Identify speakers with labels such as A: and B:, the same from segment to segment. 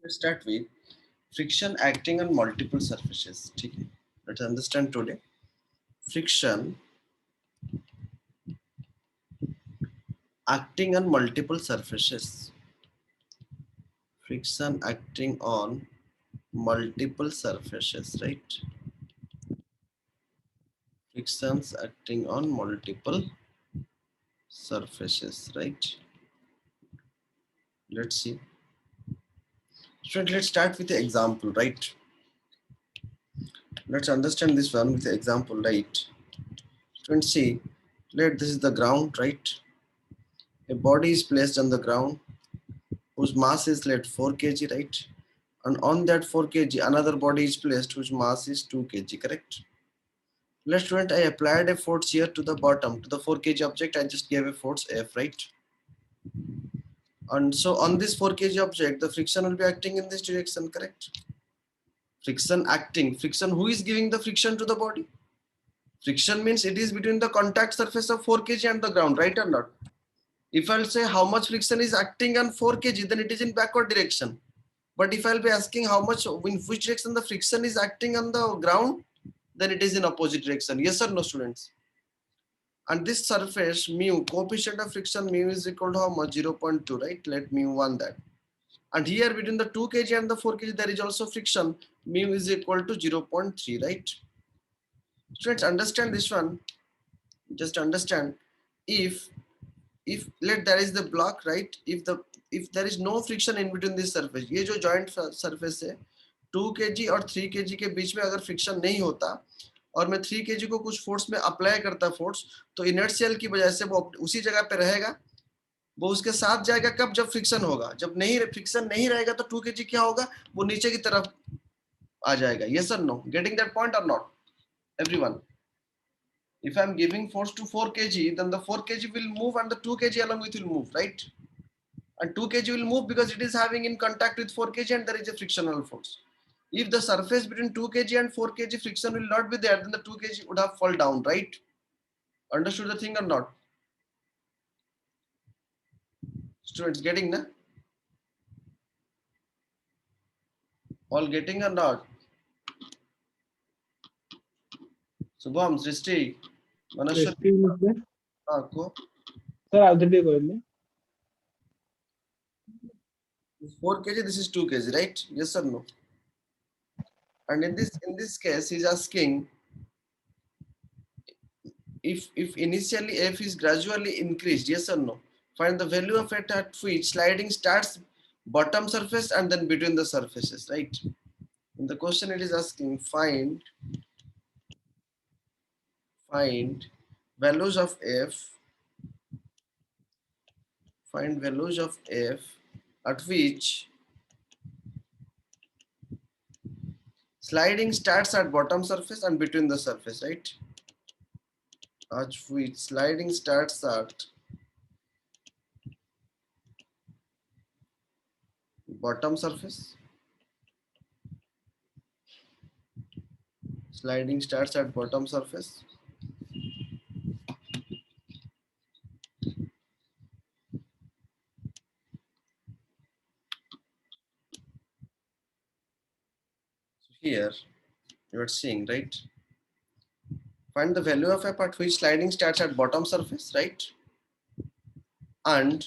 A: Let's start with friction acting on multiple surfaces. Okay. Let's understand today. Friction acting on multiple surfaces. Friction acting on multiple surfaces, right? Frictions acting on multiple surfaces, right? Let's see. So let's start with the example, right? Let's understand this one with the example, right? Students, see, this is the ground, right? A body is placed on the ground whose mass is let 4 kg, right? And on that 4 kg, another body is placed whose mass is 2 kg, correct? Let's student, I applied a force here to the bottom, to the 4 kg object, I just gave a force F, right? And so on this 4 kg object, the friction will be acting in this direction, correct? Friction acting, friction, who is giving the friction to the body? Friction means it is between the contact surface of 4 kg and the ground, right or not? If I'll say how much friction is acting on 4 kg, then it is in backward direction. But if I'll be asking how much, in which direction the friction is acting on the ground, then it is in opposite direction. Yes or no, students? And this surface mu, coefficient of friction mu is equal to how much? 0.2, right? Let mu 1 that. And here between the 2 kg and the 4 kg, there is also friction. Mu is equal to 0.3, right? Students, understand this one. Just understand. If let there is the block, right? If there is no friction in between this surface, ये जो joint surface है 2 kg और 3 kg के बीच में अगर friction नहीं होता और मैं 3 kg को कुछ फोर्स में अप्लाई करता फोर्स, तो इनर्शियल की वजह से वो उसी जगह पे रहेगा, वो उसके साथ जाएगा कब? जब फ्रिक्शन होगा। जब नहीं फ्रिक्शन नहीं रहेगा तो 2 kg क्या होगा? वो नीचे की तरफ आ जाएगा। Yes or no? Getting that point or not, everyone? If I'm giving force to 4 kg, then the 4 kg will move and the 2 kg along with will move, right? And 2 kg will move because it is having in contact with 4 kg and there is a frictional force. If the surface between 2 kg and 4 kg friction will not be there, then the 2 kg would have fall down, right? Understood the thing or not? Students, getting na? All getting or not? Subham, Srishti, Manashwar, go.
B: Sir, already going.
A: 4 kg, this is 2 kg, right? Yes or no? And in this case, he's asking if initially F is gradually increased, yes or no? Find the value of it at which sliding starts bottom surface and then between the surfaces, right? In the question it is asking find values of F, find values of F at which sliding starts at bottom surface and between the surface, right? At which sliding starts at bottom surface, sliding starts at bottom surface here you are seeing, right? Find the value of F at which sliding starts at bottom surface, right? And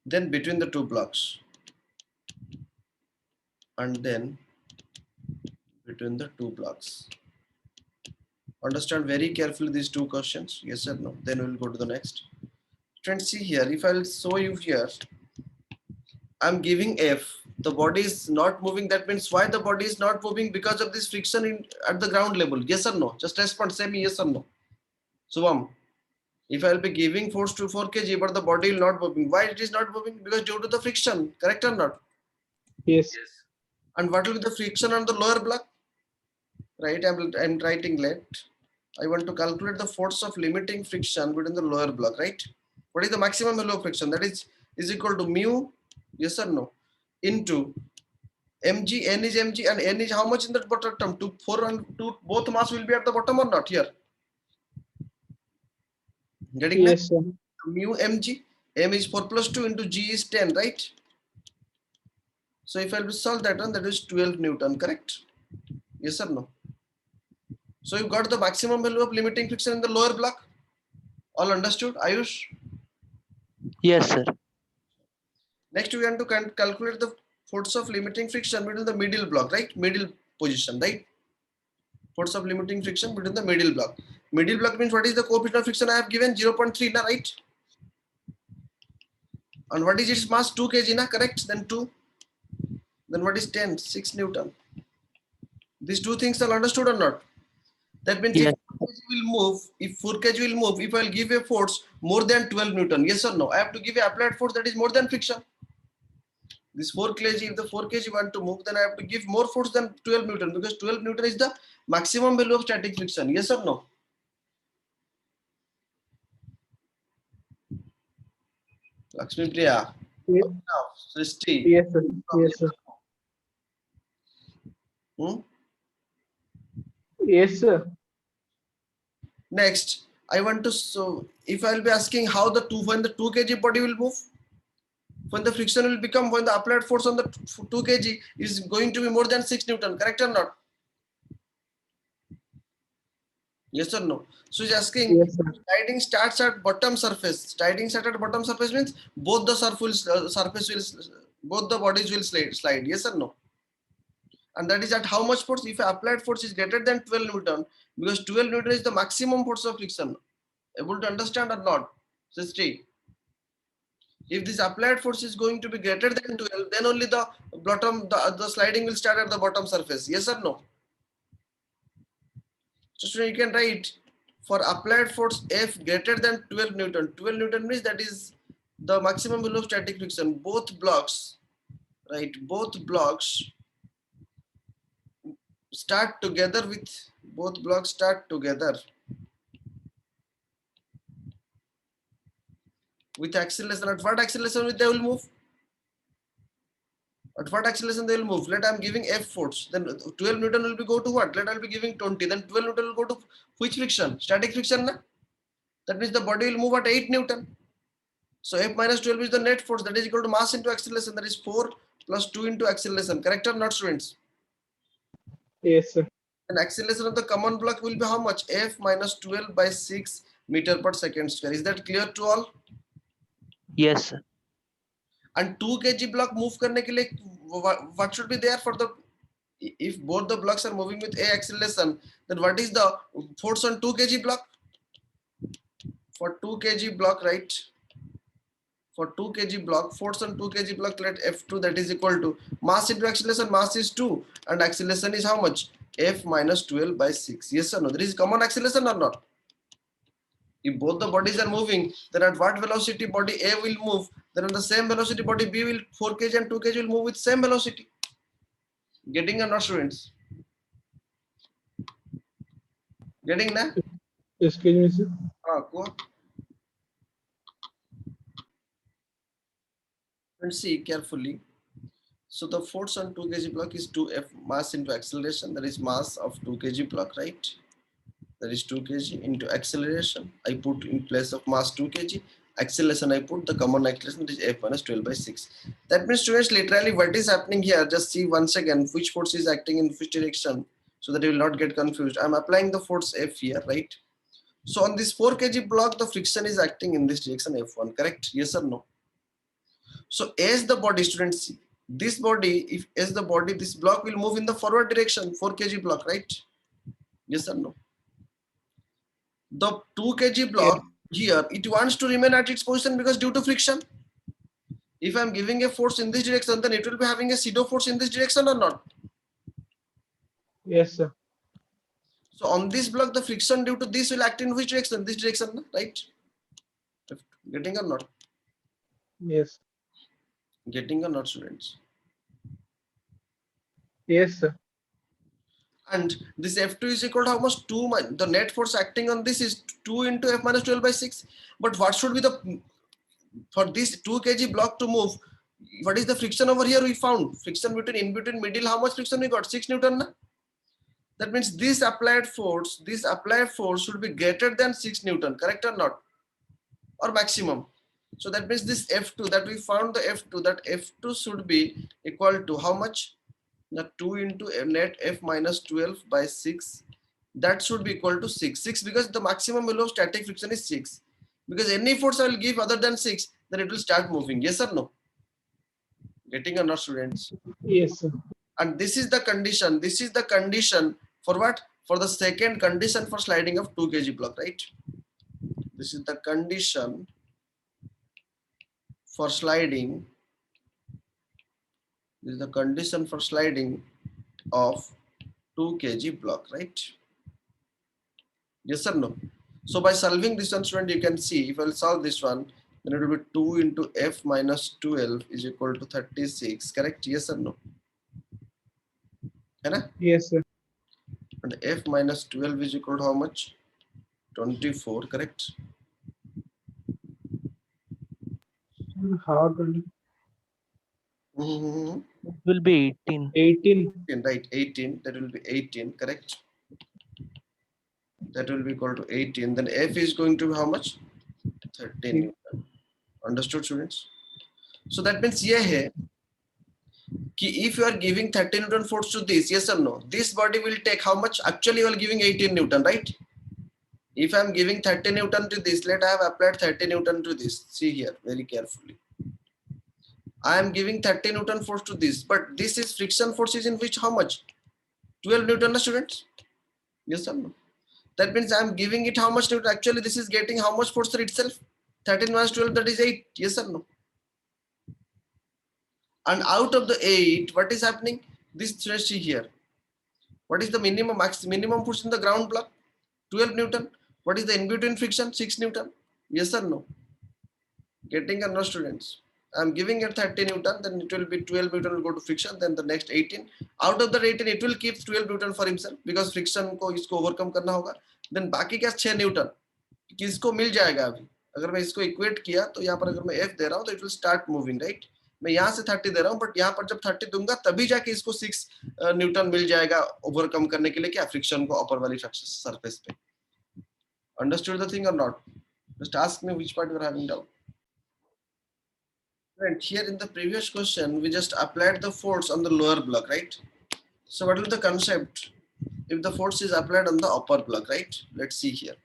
A: then between the two blocks. And then between the two blocks. Understand very carefully these two questions, yes or no? Then we'll go to the next. Friends, see here, if I'll show you here, I'm giving F, the body is not moving. That means why the body is not moving? Because of this friction at the ground level, yes or no? Just respond, say me yes or no. Subham, if I'll be giving force to 4 kg, but the body will not moving. Why it is not moving? Because due to the friction, correct or not?
B: Yes.
A: And what will be the friction on the lower block? Right, I'm writing let. I want to calculate the force of limiting friction between the lower block, right? What is the maximum value of friction? That is equal to mu, yes or no, into mg. N is mg and n is how much in the bottom term? 2, 4 and 2, both mass will be at the bottom or not here? Getting
B: Yes,
A: that?
B: sir.
A: Mu mg, m is 4 plus 2 into g is 10, right? So if I'll solve that one, that is 12 Newton, correct? Yes or no? So you got the maximum value of limiting friction in the lower block. All understood, Ayush?
C: Yes, sir.
A: Next, we want to calculate the force of limiting friction between the middle block, right? Middle position, right? Force of limiting friction between the middle block. Middle block means what is the coefficient of friction I have given? 0.3, na, right? And what is its mass? 2 kg, na, correct? Then 2. Then what is 10? 6 Newton. These two things are understood or not? That means if
C: Yes.
A: 4 kg will move, if 4 kg will move, if I'll give a force more than 12 Newton, yes or no? I have to give a applied force that is more than friction. This 4 kg, if the 4 kg want to move, then I have to give more force than 12 Newton because 12 Newton is the maximum value of static friction. Yes or no? Lakshmi Priya,
B: Ye-
A: Srishti.
B: Yes, sir. Yes, sir.
A: Hmm?
B: Yes, sir.
A: Next, I want to, so if I'll be asking how the when the 2 kg body will move, when the friction will become, when the applied force on the 2 kg is going to be more than 6 Newton, correct or not? Yes or no? So he's asking,
B: Yes, sir.
A: sliding starts at bottom surface. Sliding starts at bottom surface means both the surface will, both the bodies will slide. Yes or no? And that is at how much force? If applied force is greater than 12 Newton, because 12 Newton is the maximum force of friction. Able to understand or not? Srishti? If this applied force is going to be greater than 12, then only the bottom, the sliding will start at the bottom surface. Yes or no? So you can write for applied force F greater than 12 Newton. 12 Newton means that is the maximum value of static friction. Both blocks, right? Both blocks start together with, both blocks start together with acceleration. At what acceleration they will move? At what acceleration they will move? Let I'm giving F force. Then 12 Newton will be go to what? Let I'll be giving 20. Then 12 Newton will go to which friction? Static friction, na? That means the body will move at 8 Newton. So F minus 12 is the net force, that is equal to mass into acceleration, that is 4 plus 2 into acceleration. Correct or not, students?
B: Yes, sir.
A: And acceleration of the common block will be how much? F minus 12 by 6 meter per second square. Is that clear to all?
C: Yes, sir.
A: And 2 kg block move करने के लिए what should be there for the, if both the blocks are moving with a acceleration, then what is the force on 2 kg block? For 2 kg block, right? For 2 kg block, force on 2 kg block, let F2, that is equal to mass into acceleration. Mass is 2 and acceleration is how much? F minus 12 by 6. Yes or no? There is common acceleration or not? If both the bodies are moving, then at what velocity body A will move, then on the same velocity body B will, 4 kg and 2 kg will move with same velocity. Getting or not, students? Getting that?
B: Excuse me, sir.
A: Go on. And see carefully. So the force on 2 kg block is 2F mass into acceleration, that is mass of 2 kg block, right? That is 2 kg into acceleration. I put in place of mass 2 kg. Acceleration I put the common acceleration, that is F minus 12 by 6. That means, students, literally what is happening here, just see once again which force is acting in which direction so that you will not get confused. I'm applying the force F here, right? So on this 4 kg block, the friction is acting in this direction F1, correct? Yes or no? So as the body, students, see, this body, if as the body, this block will move in the forward direction, 4 kg block, right? Yes or no? The 2 kg
B: Yes.
A: block here, it wants to remain at its position because due to friction. If I'm giving a force in this direction, then it will be having a pseudo force in this direction or not?
B: Yes, sir.
A: So on this block, the friction due to this will act in which direction? This direction, right? Getting or not?
B: Yes.
A: Getting or not, students?
B: Yes, sir.
A: And this F2 is equal to how much? 2, the net force acting on this is 2 into F minus 12 by 6. But what should be the, for this 2 kg block to move, what is the friction over here we found? Friction between, in between middle, how much friction we got? 6 Newton, na? That means this applied force should be greater than 6 Newton, correct or not? Or maximum? So that means this F2 that we found the F2, that F2 should be equal to how much? The 2 into net F minus 12 by 6. That should be equal to 6. 6 because the maximum value of static friction is 6. Because any force I will give other than 6, then it will start moving. Yes or no? Getting or not, students?
B: Yes, sir.
A: And this is the condition. This is the condition for what? For the second condition for sliding of 2 kg block, right? This is the condition for sliding. This is the condition for sliding of 2 kg block, right? Yes or no? So by solving this one, student, you can see if I'll solve this one, then it will be 2 into F minus 12 is equal to 36, correct? Yes or no?
B: Yes, sir.
A: And F minus 12 is equal to how much? 24, correct?
B: How 20?
A: Mhm.
C: It will be 18.
B: 18.
A: Right, 18, that will be 18, correct? That will be equal to 18. Then F is going to be how much? 13 Newton. Understood, students? So that means ये है कि if you are giving 13 Newton force to this, yes or no, this body will take how much? Actually, you are giving 18 Newton, right? If I am giving 30 Newton to this, let I have applied 30 Newton to this. See here very carefully. I am giving 30 Newton force to this, but this is friction force is in which how much? 12 Newton, students? Yes or no? That means I am giving it how much Newton? Actually, this is getting how much force for itself? 13 minus 12, that is 8. Yes or no? And out of the 8, what is happening? This stress here. What is the minimum force in the ground block? 12 Newton. What is the in between friction? 6 Newton. Yes or no? Getting or no, students? I'm giving it 30 Newton, then it will be 12 Newton will go to friction, then the next 18. Out of the 18, it will keep 12 Newton for himself because friction को इसको overcome करना होगा. Then बाकी क्या 6 Newton किसको मिल जाएगा अभी? अगर मैं इसको equate किया तो यहाँ पर अगर मैं F दे रहा हूँ तो it will start moving, right? मैं यहाँ से 30 दे रहा हूँ, बट यहाँ पर जब 30 दूंगा तभी जाके इसको 6 न्यूटन मिल जाएगा ओवरकम करने के लिए क्या फ्रिक्शन को अपर वाली सरफेस पे. Understood the thing or not? Just ask me which part you are having doubt. Right, here in the previous question, we just applied the force on the lower block, right? So what is the concept? If the force is applied on the upper block, right? Let's see here.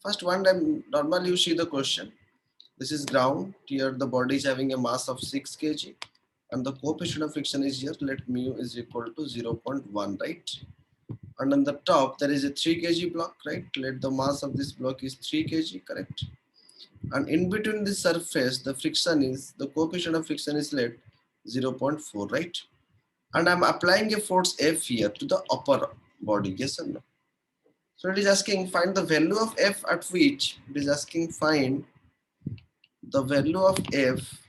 A: First one time, normally you see the question. This is ground. Here the body is having a mass of 6 kg. And the coefficient of friction is here. Let mu is equal to 0.1, right? And on the top, there is a 3 kg block, right? Let the mass of this block is 3 kg, correct? And in between the surface, the friction is, the coefficient of friction is let 0.4, right? And I'm applying a force F here to the upper body, yes or no? So it is asking find the value of F at which, it is asking find the value of F,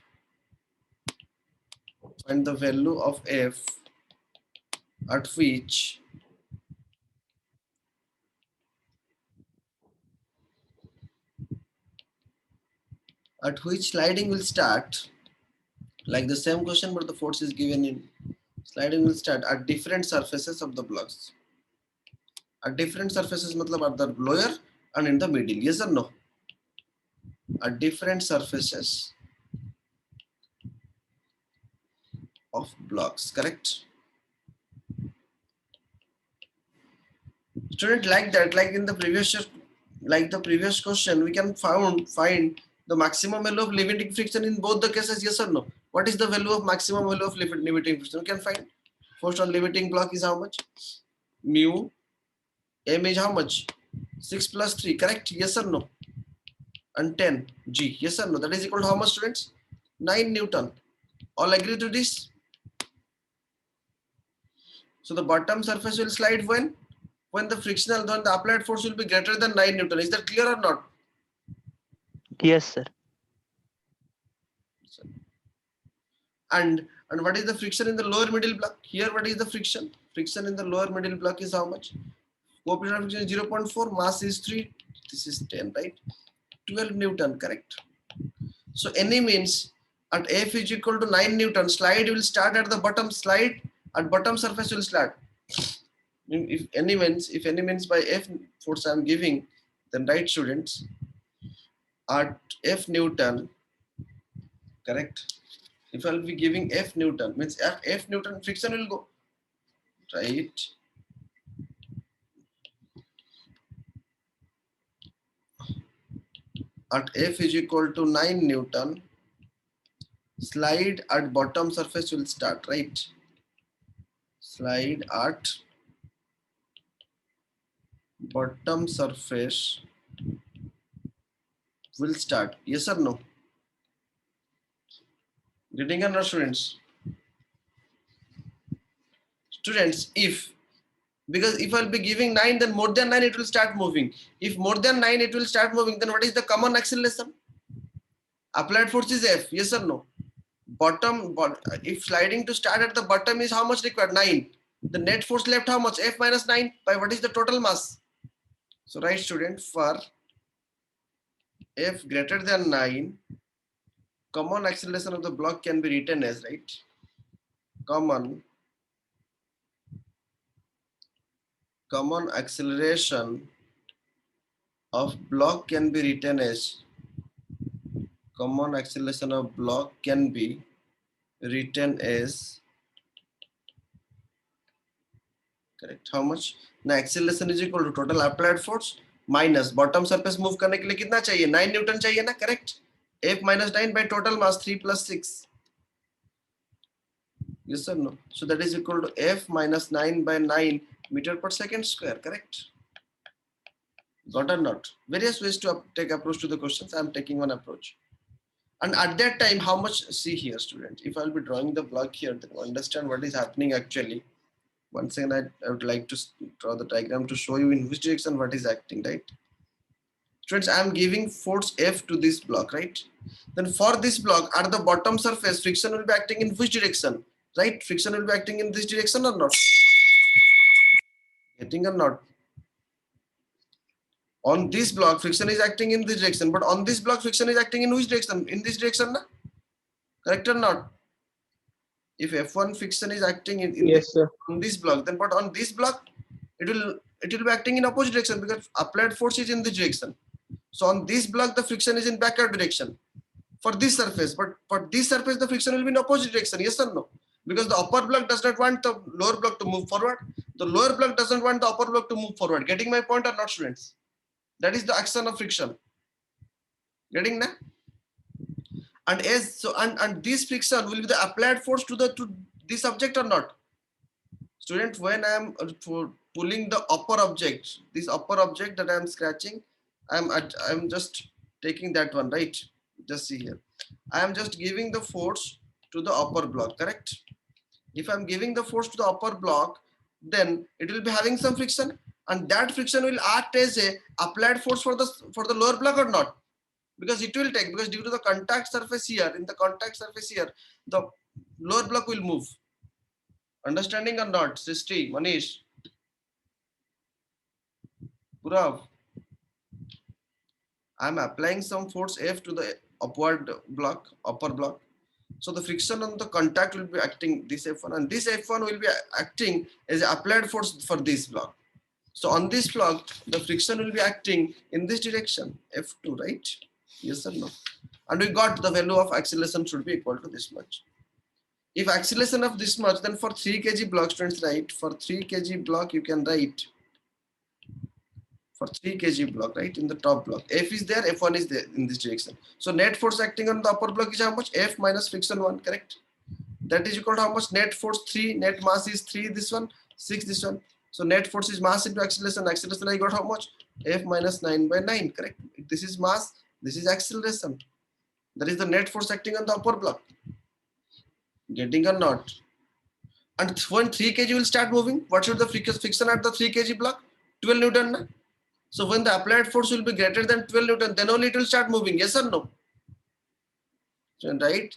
A: find the value of F at which sliding will start, like the same question but the force is given in. Sliding will start at different surfaces of the blocks. At different surfaces matlab at the lower and in the middle, yes or no? At different surfaces of blocks, correct? Student, like that, like in the previous question, we can find the maximum value of limiting friction in both the cases, yes or no? What is the value of maximum value of limiting friction? We can find. First on limiting block is how much? Mu. M is how much? 6 plus 3, correct? Yes or no? And 10 G, yes or no? That is equal to how much, students? 9 Newton. All agree to this? So the bottom surface will slide when the frictional, then the applied force will be greater than 9 Newton. Is that clear or not?
C: Yes, sir.
A: And what is the friction in the lower middle block? Here, what is the friction? Friction in the lower middle block is how much? Coefficient of friction is 0.4, mass is 3, this is 10, right? 12 Newton, correct? So any means at F is equal to 9 Newton, slide will start at the bottom, slide at bottom surface will start. If any means by F force I am giving, then right, students, at F Newton, correct? If I'll be giving F Newton, means F Newton, friction will go, right? At F is equal to 9 Newton, slide at bottom surface will start, right? Slide at bottom surface will start. Yes or no? Getting or not, students? Students, if, because if I'll be giving 9, then more than 9 it will start moving. If more than 9 it will start moving, then what is the common acceleration? Applied force is F. Yes or no? If sliding to start at the bottom is how much required? 9. The net force left how much? F minus 9 by what is the total mass? So right, student, for F greater than 9, common acceleration of the block can be written as, right? Common acceleration of block can be written as, common acceleration of block can be written as, correct, how much? Now acceleration is equal to total applied force minus bottom surface move करने के लिए कितना चाहिए? 9 Newton चाहिए ना, correct? F minus 9 by total mass 3 plus 6. Yes or no? So that is equal to F minus 9 by 9 meter per second square, correct? Got or not? Various ways to take approach to the questions. I am taking one approach. And at that time, how much, see here, students, if I'll be drawing the block here, then understand what is happening actually. Once again, I would like to draw the diagram to show you in which direction what is acting, right? Students, I am giving force F to this block, right? Then for this block, at the bottom surface, friction will be acting in which direction, right? Friction will be acting in this direction or not? Getting or not? On this block, friction is acting in this direction, but on this block, friction is acting in which direction? In this direction, na? Correct or not? If F1 friction is acting in
B: Yes, sir.
A: on this block, then but on this block, it will be acting in opposite direction because applied force is in this direction. So on this block, the friction is in backward direction for this surface, but for this surface, the friction will be in opposite direction. Yes or no? Because the upper block does not want the lower block to move forward. The lower block doesn't want the upper block to move forward. Getting my point or not, students? That is the action of friction. Getting that? And as so, and this friction will be the applied force to this object or not? Student, when I am pulling the upper object, this upper object that I am scratching, I'm just taking that one, right? Just see here. I am just giving the force to the upper block, correct? If I'm giving the force to the upper block, then it will be having some friction, and that friction will act as a applied force for the lower block or not? Because it will take, because due to the contact surface here, in the contact surface here, the lower block will move. Understanding or not? Srishti, Manish, Purav. I'm applying some force F to the upward block, upper block. So the friction on the contact will be acting this F1, and this F1 will be acting as applied force for this block. So on this block, the friction will be acting in this direction, F2, right? Yes or no? And we got the value of acceleration should be equal to this much. If acceleration of this much, then for 3 kg block, students, right? For 3 kg block, you can write, for 3 kg block, right? In the top block, F is there, F1 is there in this direction. So net force acting on the upper block is how much? F minus friction 1, correct? That is equal to how much? Net force 3, net mass is 3, this one, 6, this one. So net force is mass into acceleration. Acceleration I got how much? F minus 9 by 9, correct? This is mass, this is acceleration. That is the net force acting on the upper block. Getting or not? And when 3 kg will start moving, what should the friction at the 3 kg block? 12 Newton. Na? So when the applied force will be greater than 12 Newton, then only it will start moving. Yes or no? So, right?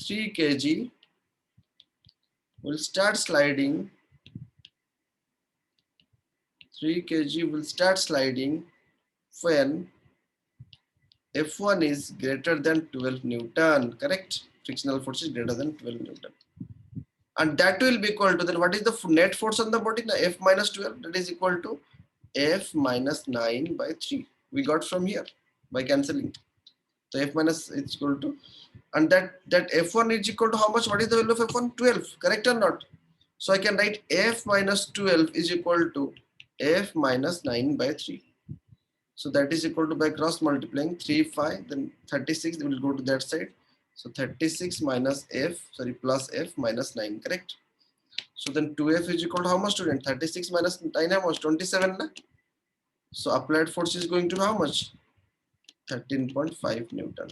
A: 3 kg will start sliding. 3 kg will start sliding when F1 is greater than 12 Newton, correct? Frictional force is greater than 12 Newton. And that will be equal to, then what is the net force on the body? Now F minus 12, that is equal to F minus 9 by 3. We got from here. by cancelling. So F minus is equal to, and that F1 is equal to how much? What is the value of F1? 12, correct or not? So I can write F minus 12 is equal to F minus 9 by 3. So that is equal to, by cross multiplying 3, 5, then 36 will go to that side. So 36 minus F, sorry, plus F minus 9, correct? So then 2F is equal to how much, student? 36 minus 9, how much? 27, na? So applied force is going to how much? 13.5 Newton.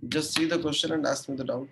A: Just see the question and ask me the doubt.